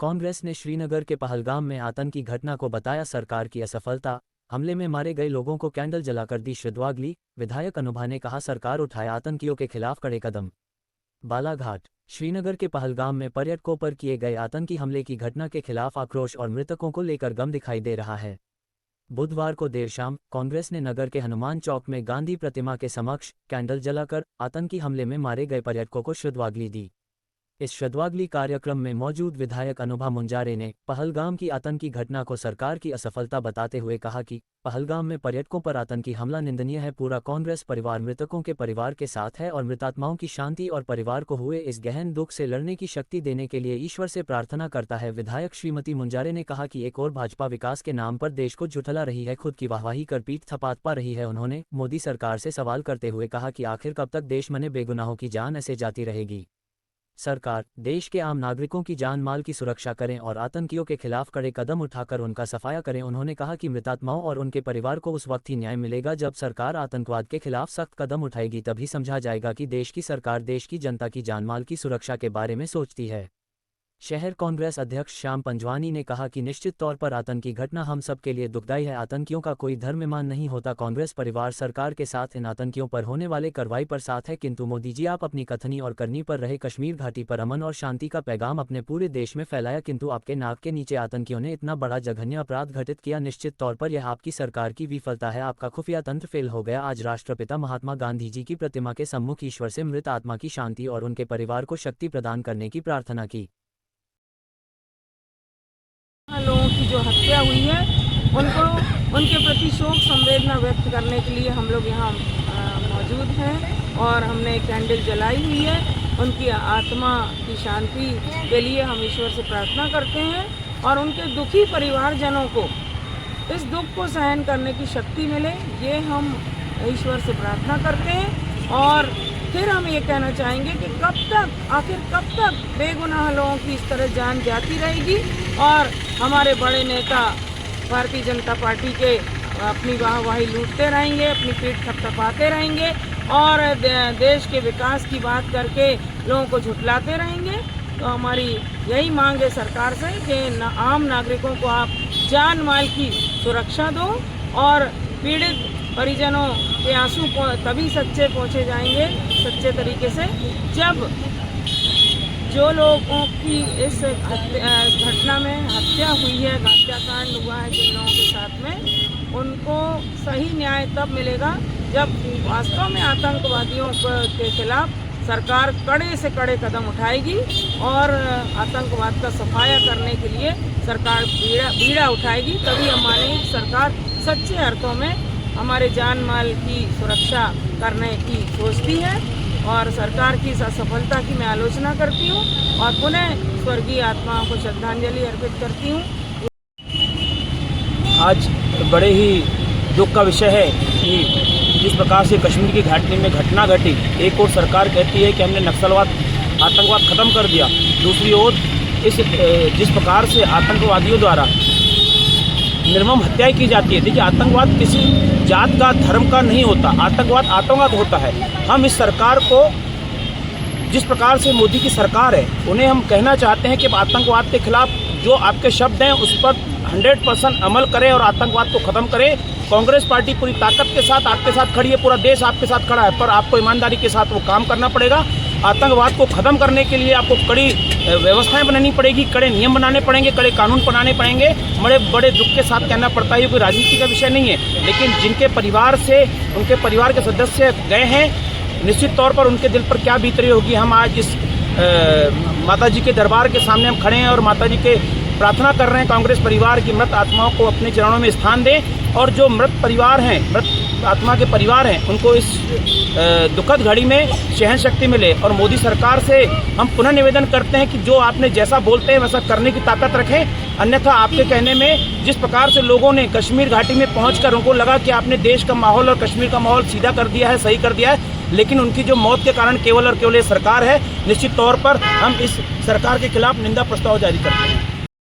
कांग्रेस ने श्रीनगर के पहलगाम में आतंकी घटना को बताया सरकार की असफलता। हमले में मारे गए लोगों को कैंडल जलाकर दी श्रद्धांजलि। विधायक अनुभा ने कहा सरकार उठाए आतंकियों के खिलाफ कड़े कदम। बालाघाट। श्रीनगर के पहलगाम में पर्यटकों पर किए गए आतंकी हमले की घटना के खिलाफ आक्रोश और मृतकों को लेकर गम दिखाई दे रहा है। बुधवार को देर शाम कांग्रेस ने नगर के हनुमान चौक में गांधी प्रतिमा के समक्ष कैंडल जलाकर आतंकी हमले में मारे गए पर्यटकों को श्रद्धांजलि दी। इस श्रद्धांजलि कार्यक्रम में मौजूद विधायक अनुभा मुंजारे ने पहलगाम की आतंकी घटना को सरकार की असफलता बताते हुए कहा कि पहलगाम में पर्यटकों पर आतंकी हमला निंदनीय है। पूरा कांग्रेस परिवार मृतकों के परिवार के साथ है और मृतात्माओं की शांति और परिवार को हुए इस गहन दुख से लड़ने की शक्ति देने के लिए ईश्वर से प्रार्थना करता है। विधायक श्रीमती मुंजारे ने कहा कि एक और भाजपा विकास के नाम पर देश को झुठला रही है, खुद की वाहवाही कर पीठ थपथपा पा रही है। उन्होंने मोदी सरकार से सवाल करते हुए कहा कि आखिर कब तक देश में बेगुनाहों की जान ऐसे जाती रहेगी। सरकार देश के आम नागरिकों की जान माल की सुरक्षा करें और आतंकियों के खिलाफ कड़े कदम उठाकर उनका सफाया करें। उन्होंने कहा कि मृतात्माओं और उनके परिवार को उस वक्त ही न्याय मिलेगा जब सरकार आतंकवाद के खिलाफ सख्त कदम उठाएगी। तभी समझा जाएगा कि देश की सरकार देश की जनता की जान माल की सुरक्षा के बारे में सोचती है। शहर कांग्रेस अध्यक्ष श्याम पंजवानी ने कहा कि निश्चित तौर पर आतंकी घटना हम सब के लिए दुखदायी है। आतंकियों का कोई धर्म मान नहीं होता। कांग्रेस परिवार सरकार के साथ इन आतंकियों पर होने वाले कार्रवाई पर साथ है, किंतु मोदी जी आप अपनी कथनी और करनी पर रहे। कश्मीर घाटी पर अमन और शांति का पैगाम अपने पूरे देश में फैलाया, किंतु आपके नाक के नीचे आतंकियों ने इतना बड़ा जघन्य अपराध घटित किया। निश्चित तौर पर यह आपकी सरकार की विफलता है, आपका खुफिया तंत्र फेल हो गया। आज राष्ट्रपिता महात्मा गांधी जी की प्रतिमा के सम्मुख ईश्वर से मृत आत्मा की शांति और उनके परिवार को शक्ति प्रदान करने की प्रार्थना की। लोगों की जो हत्या हुई है उनको उनके प्रति शोक संवेदना व्यक्त करने के लिए हम लोग यहाँ मौजूद हैं और हमने कैंडल जलाई हुई है। उनकी आत्मा की शांति के लिए हम ईश्वर से प्रार्थना करते हैं और उनके दुखी परिवारजनों को इस दुख को सहन करने की शक्ति मिले, ये हम ईश्वर से प्रार्थना करते हैं। और फिर हम ये कहना चाहेंगे कि आखिर कब तक बेगुनाह लोगों की इस तरह जान जाती रहेगी और हमारे बड़े नेता भारतीय जनता पार्टी के अपनी वाहवाही लूटते रहेंगे, अपनी पीठ थपथपाते रहेंगे और देश के विकास की बात करके लोगों को झुठलाते रहेंगे। तो हमारी यही मांग है सरकार से कि आम नागरिकों को आप जान माल की सुरक्षा दो और पीड़ित परिजनों के आंसू तभी सच्चे पहुँचे जाएंगे सच्चे तरीके से जब जो लोगों की इस घटना में हत्या हुई है, हत्याकांड हुआ है जिन लोगों के साथ में, उनको सही न्याय तब मिलेगा जब वास्तव में आतंकवादियों के खिलाफ सरकार कड़े से कड़े कदम उठाएगी और आतंकवाद का सफाया करने के लिए सरकार बीड़ा उठाएगी। तभी हम मानेंगे कि सरकार सच्चे अर्थों में हमारे जान माल की सुरक्षा करने की सोचती है और सरकार की इस असफलता की मैं आलोचना करती हूँ और पुनः स्वर्गीय आत्माओं को श्रद्धांजलि अर्पित करती हूँ। आज बड़े ही दुख का विषय है कि जिस प्रकार से कश्मीर की घाटी में घटना घटी, एक ओर सरकार कहती है कि हमने नक्सलवाद आतंकवाद ख़त्म कर दिया, दूसरी ओर जिस प्रकार से आतंकवादियों द्वारा निर्मम हत्याएं की जाती है। देखिए, आतंकवाद किसी जात का धर्म का नहीं होता, आतंकवाद आतंकवाद होता है। हम इस सरकार को जिस प्रकार से मोदी की सरकार है उन्हें हम कहना चाहते हैं कि आतंकवाद के खिलाफ जो आपके शब्द हैं उस पर 100% अमल करें और आतंकवाद को ख़त्म करें। कांग्रेस पार्टी पूरी ताकत के साथ आपके साथ खड़ी है, पूरा देश आपके साथ खड़ा है, पर आपको ईमानदारी के साथ वो काम करना पड़ेगा। आतंकवाद को ख़त्म करने के लिए आपको कड़ी व्यवस्थाएं बनानी पड़ेगी, कड़े नियम बनाने पड़ेंगे, कड़े कानून बनाने पड़ेंगे। बड़े दुख के साथ कहना पड़ता है, ये कोई राजनीति का विषय नहीं है, लेकिन जिनके परिवार से उनके परिवार के सदस्य गए हैं, निश्चित तौर पर उनके दिल पर क्या बीत रही होगी। हम आज इस माता जी के दरबार के सामने हम खड़े हैं और माता जी के प्रार्थना कर रहे हैं कांग्रेस परिवार की मृत आत्माओं को अपने चरणों में स्थान दें और जो मृत परिवार हैं, मृत आत्मा के परिवार हैं, उनको इस दुखद घड़ी में सहन शक्ति मिले। और मोदी सरकार से हम पुनः निवेदन करते हैं कि जो आपने जैसा बोलते हैं वैसा करने की ताकत रखें, अन्यथा आपके कहने में जिस प्रकार से लोगों ने कश्मीर घाटी में पहुंचकर उनको लगा कि आपने देश का माहौल और कश्मीर का माहौल सीधा कर दिया है, सही कर दिया है, लेकिन उनकी जो मौत के कारण केवल और केवल ये सरकार है। निश्चित तौर पर हम इस सरकार के खिलाफ निंदा प्रस्ताव जारी करते हैं।